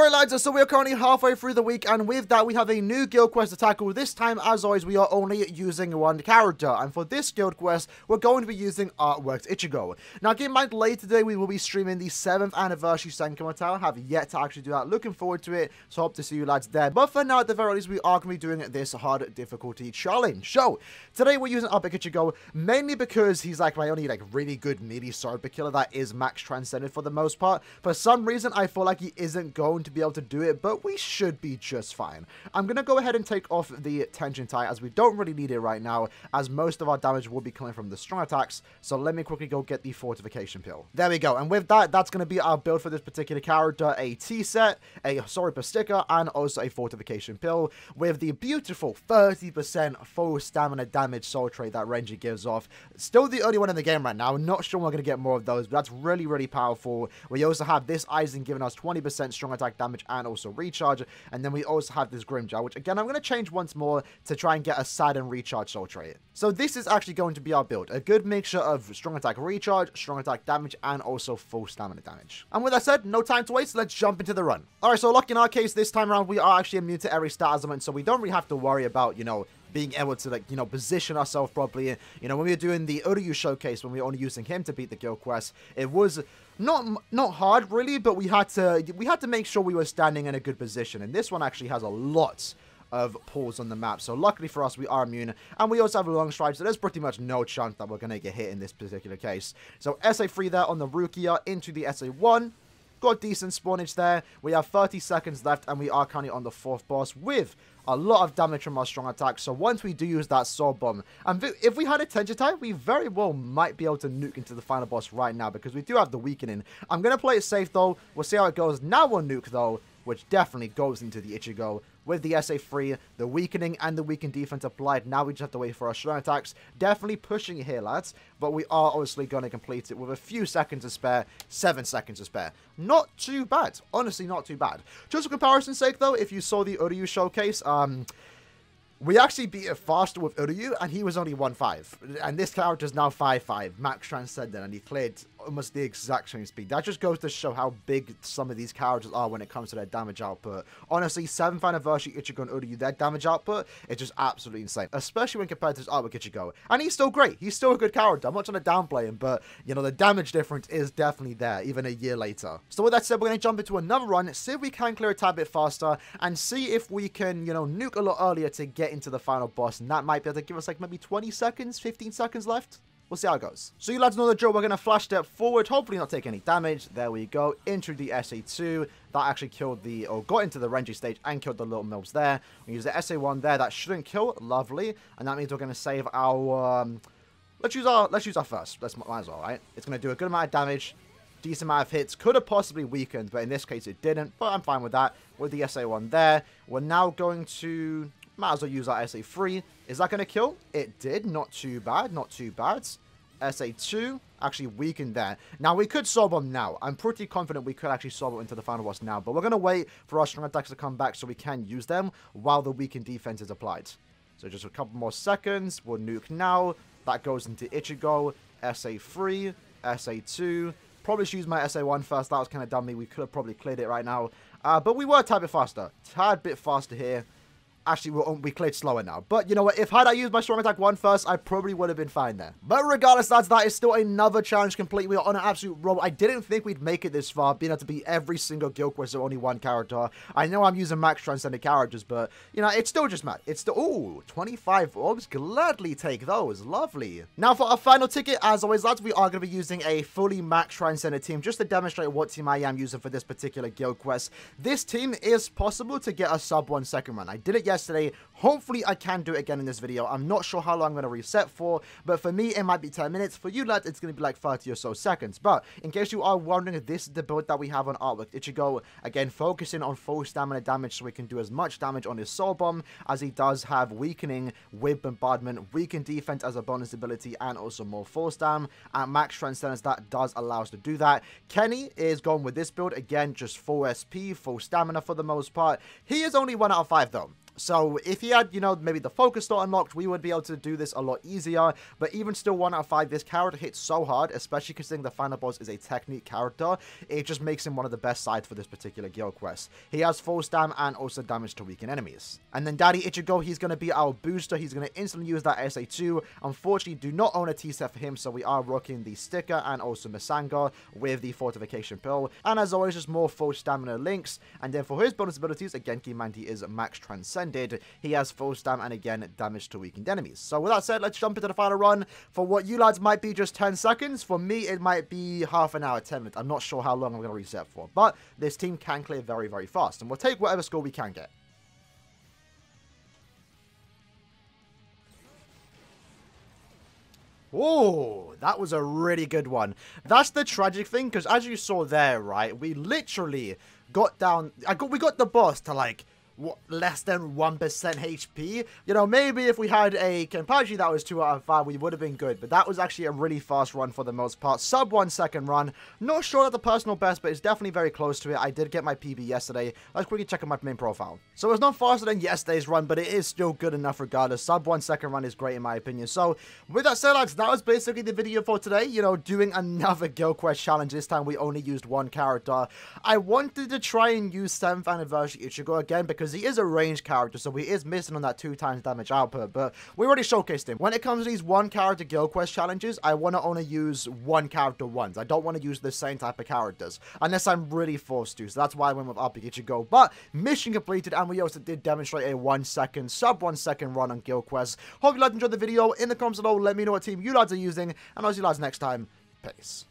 Alright lads, so we are currently halfway through the week, and with that we have a new guild quest to tackle. This time, as always, we are only using one character, and for this guild quest, we're going to be using Artworks Ichigo. Now keep in mind, later today we will be streaming the 7th anniversary Senkamoto Tower. Have yet to actually do that, looking forward to it, so hope to see you lads there. But for now, at the very least, we are going to be doing this hard difficulty challenge. So, today we're using Artworks Ichigo, mainly because he's like my only really good melee sword killer that is max transcended for the most part. For some reason, I feel like he isn't going to be able to do it, but we should be just fine. I'm going to go ahead and take off the tension tie, as we don't really need it right now, as most of our damage will be coming from the strong attacks. So let me quickly go get the fortification pill. There we go. And with that, that's going to be our build for this particular character: a T set, a sorry per sticker, and also a fortification pill with the beautiful 30% full stamina damage soul trait that Renji gives off. Still the only one in the game right now. I'm not sure we're going to get more of those, but that's really powerful. We also have this Aizen giving us 20% strong attack damage and also recharge, and then we also have this Grimmjow, which again I'm going to change once more to try and get a Sidon recharge soul trait. So this is actually going to be our build, a good mixture of strong attack recharge, strong attack damage, and also full stamina damage. And with that said, no time to waste, let's jump into the run. Alright, so lucky in our case this time around, we are actually immune to every stat element, so we don't really have to worry about, being able to, position ourselves properly. When we were doing the Uryu showcase, when we were only using him to beat the guild quest, it was not hard really, but we had to make sure we were standing in a good position. And this one actually has a lot of pulls on the map, so luckily for us we are immune, and we also have a long stride, so there's pretty much no chance that we're gonna get hit in this particular case. So SA3 there on the Rukia into the SA1. Got decent spawnage there. We have 30 seconds left, and we are currently on the 4th boss with a lot of damage from our strong attack. So once we do use that soul bomb, and if we had a tension tie, we very well might be able to nuke into the final boss right now, because we do have the weakening. I'm going to play it safe though. We'll see how it goes. Now we'll nuke though, which definitely goes into the Ichigo. With the SA3, the weakening and the weakened defense applied, now we just have to wait for our strong attacks. Definitely pushing it here, lads. But we are obviously going to complete it with a few seconds to spare. 7 seconds to spare. Not too bad. Honestly, not too bad. Just for comparison's sake, though, if you saw the Uryu showcase, we actually beat it faster with Uryu, and he was only 1-5. And this character is now 5-5, max transcendent, and he cleared almost the exact same speed. That just goes to show how big some of these characters are when it comes to their damage output. Honestly, 7th anniversary Ichigo and Uryu, their damage output is just absolutely insane, especially when compared to his Artwork Ichigo. And he's still great. He's still a good character. I'm not trying to downplay him, but, the damage difference is definitely there, even a year later. So with that said, we're going to jump into another run, see if we can clear a tad bit faster, and see if we can, nuke a lot earlier to get into the final boss, and that might be able to give us maybe 20 seconds, 15 seconds left. We'll see how it goes. So you lads know the drill. We're going to flash step forward, hopefully not take any damage. There we go, into the SA2. That actually killed got into the Renji stage and killed the little mobs there. We use the SA1 there. That shouldn't kill. Lovely. And that means we're going to save our, let's use our first. Might as well, right? It's going to do a good amount of damage. Decent amount of hits. Could have possibly weakened, but in this case it didn't. But I'm fine with that. With the SA1 there, we're now going to... might as well use our SA3. Is that going to kill? It did. Not too bad. Not too bad. SA2 actually weakened there. Now, we could soul bomb now. I'm pretty confident we could actually soul bomb into the final boss now. But we're going to wait for our strong attacks to come back so we can use them while the weakened defense is applied. So just a couple more seconds. We'll nuke now. That goes into Ichigo. SA3. SA2. Probably should use my SA1 first. That was kind of dummy. We could have probably cleared it right now. But we were a tad bit faster. Tad bit faster here. Actually, we cleared slower now. But you know what? If had I used my strong attack 1 first, I probably would have been fine there. But regardless, lads, that is still another challenge complete. We are on an absolute roll. I didn't think we'd make it this far, being able to beat every single guild quest with only one character. I know I'm using max transcended characters, but, it's still just mad. It's still... ooh, 25 orbs. Gladly take those. Lovely. Now, for our final ticket, as always, lads, we are going to be using a fully max transcended team just to demonstrate what team I am using for this particular guild quest. This team is possible to get a sub 1 second run. I did it yesterday. Hopefully I can do it again in this video. I'm not sure how long I'm going to reset for, but for me it might be 10 minutes. For you lads, it's going to be like 30 or so seconds. But in case you are wondering, this is the build that we have on Artwork Ichigo. Again, focusing on full stamina damage so we can do as much damage on his soul bomb, as he does have weakening with bombardment, weakened defense as a bonus ability, and also more full stam. At max transcendence, that does allow us to do that. Kenny is going with this build. Again, just full SP, full stamina for the most part. He is only 1 out of 5 though. So if he had, you know, maybe the focus not unlocked, we would be able to do this a lot easier. But even still, 1 out of 5, this character hits so hard, especially considering the final boss is a technique character. It just makes him one of the best sides for this particular guild quest. He has full stam and also damage to weaken enemies. And then Daddy Ichigo, he's going to be our booster. He's going to instantly use that SA2. Unfortunately, do not own a T-set for him, so we are rocking the sticker and also Masanga with the fortification pill. And as always, just more full stamina links. And then for his bonus abilities, again, keep in mind he is max transcended. He has full stam and again damage to weakened enemies. So with that said, let's jump into the final run. For what you lads might be just 10 seconds, for me it might be half an hour, 10 minutes. I'm not sure how long I'm going to reset for, but this team can clear very, very fast, and we'll take whatever score we can get. Oh, that was a really good one. That's the tragic thing, because as you saw there, right, we literally got down, we got the boss to like, what, less than 1% HP. You know, maybe if we had a Kenpachi that was 2 out of 5, we would have been good. But that was actually a really fast run for the most part. Sub 1 second run. Not sure at the personal best, but it's definitely very close to it. I did get my PB yesterday. Let's quickly check on my main profile. So it's not faster than yesterday's run, but it is still good enough regardless. Sub 1 second run is great in my opinion. So with that said, lads, that was basically the video for today. You know, doing another guild quest challenge. This time we only used 1 character. I wanted to try and use 7th anniversary Ichigo again because he is a ranged character, so he is missing on that 2 times damage output, but we already showcased him. When it comes to these 1 character guild quest challenges, I want to only use 1 character once. I don't want to use the same type of characters, unless I'm really forced to, so that's why I went with RP Ichigo. But mission completed, and we also did demonstrate a 1 second, sub 1 second run on guild quests. Hope you lads enjoyed the video. In the comments below, let me know what team you lads are using, and I'll see you lads next time. Peace.